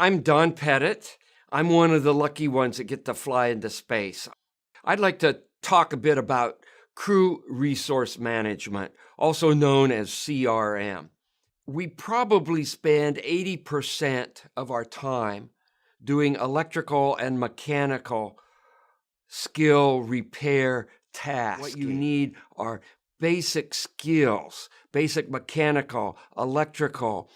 I'm Don Pettit. I'm one of the lucky ones that get to fly into space. I'd like to talk a bit about crew resource management, also known as CRM. We probably spend 80% of our time doing electrical and mechanical skill repair tasks. What you need are basic skills, basic mechanical, electrical,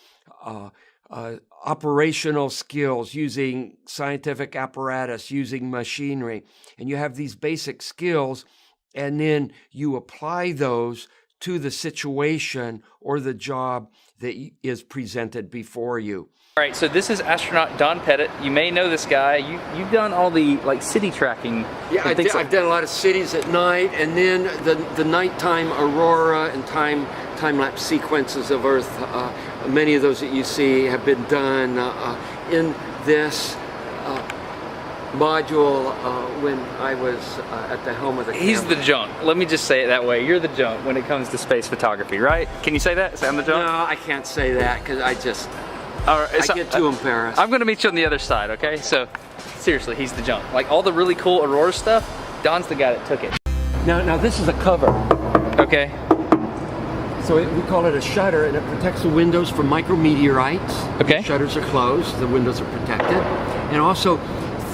operational skills, using scientific apparatus, using machinery. And you have these basic skills, and then you apply those to the situation or the job that is presented before you. All right, so this is astronaut Don Pettit. You may know this guy. You've done all the city tracking. Yeah, I've done a lot of cities at night, and then the nighttime aurora and time-lapse sequences of Earth. Many of those that you see have been done in this module when I was at the helm of the camera. He's the junk. Let me just say it that way. You're the junk when it comes to space photography, right? Can you say that? Say I'm the junk? No, I can't say that because I get too embarrassed. I'm going to meet you on the other side, okay? So, seriously, he's the junk. Like all the really cool aurora stuff, Don's the guy that took it. Now this is a cover. Okay. So we call it a shutter, and it protects the windows from micrometeorites. Okay. The shutters are closed, the windows are protected, and also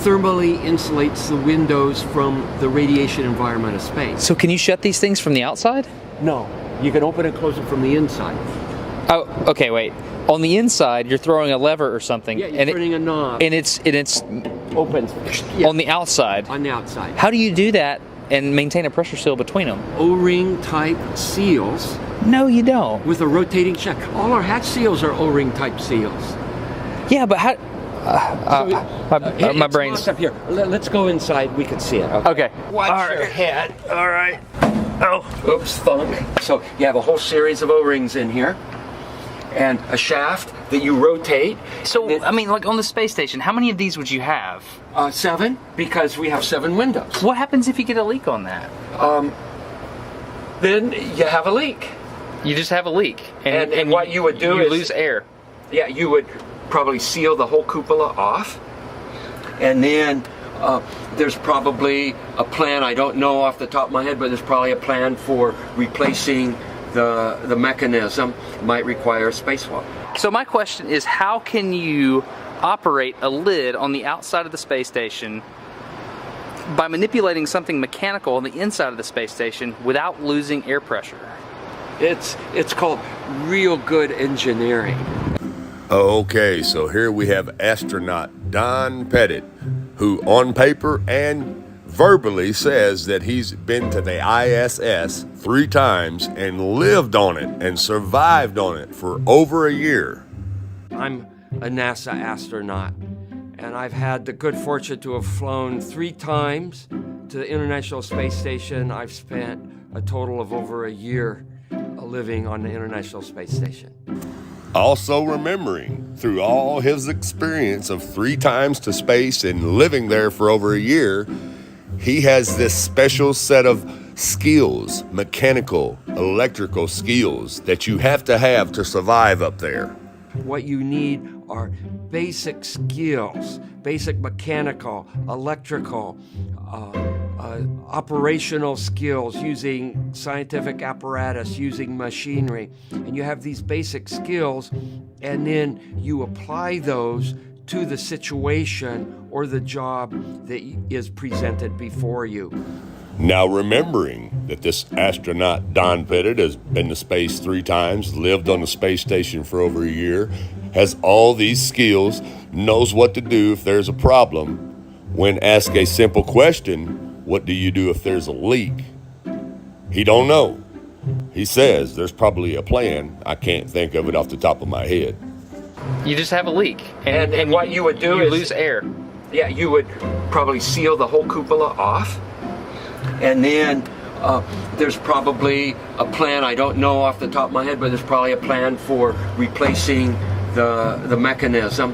thermally insulates the windows from the radiation environment of space. So can you shut these things from the outside? No, you can open and close them from the inside. Oh, okay, wait. On the inside, you're throwing a lever or something. Yeah, you're turning a knob. And it's opens. Yeah. On the outside. On the outside. How do you do that and maintain a pressure seal between them? O-ring type seals. No, you don't. With a rotating shaft. All our hatch seals are O-ring type seals. Yeah, but how? My brain's up here. Let's go inside. We can see it. Okay. Watch your head. All right. Oh. Oops, thunk. So you have a whole series of O-rings in here, and a shaft that you rotate. So I mean, like on the space station, how many of these would you have? 7, because we have 7 windows. What happens if you get a leak on that? Then you have a leak. You just have a leak, and what you would do is lose air. Yeah, you would probably seal the whole cupola off, and then there's probably a plan. I don't know off the top of my head, but there's probably a plan for replacing the mechanism. It might require a spacewalk. So my question is, how can you operate a lid on the outside of the space station by manipulating something mechanical on the inside of the space station without losing air pressure? It's called real good engineering. Okay, so here we have astronaut Don Pettit, who on paper and verbally says that he's been to the ISS 3 times and lived on it and survived on it for over a year. I'm a NASA astronaut, and I've had the good fortune to have flown 3 times to the International Space Station. I've spent a total of over a year living on the International Space Station. Also remembering, through all his experience of 3 times to space and living there for over a year, he has this special set of skills, mechanical, electrical skills that you have to survive up there. What you need are basic skills, basic mechanical, electrical, operational skills, using scientific apparatus, using machinery. And you have these basic skills, and then you apply those to the situation or the job that is presented before you. Now, remembering that this astronaut Don Pettit has been to space 3 times, lived on the space station for over a year, has all these skills, knows what to do if there's a problem. When asked a simple question, what do you do if there's a leak? He don't know. He says there's probably a plan. I can't think of it off the top of my head. You just have a leak, and what you would do is lose air. Yeah, you would probably seal the whole cupola off, and then there's probably a plan. I don't know off the top of my head, but there's probably a plan for replacing the mechanism.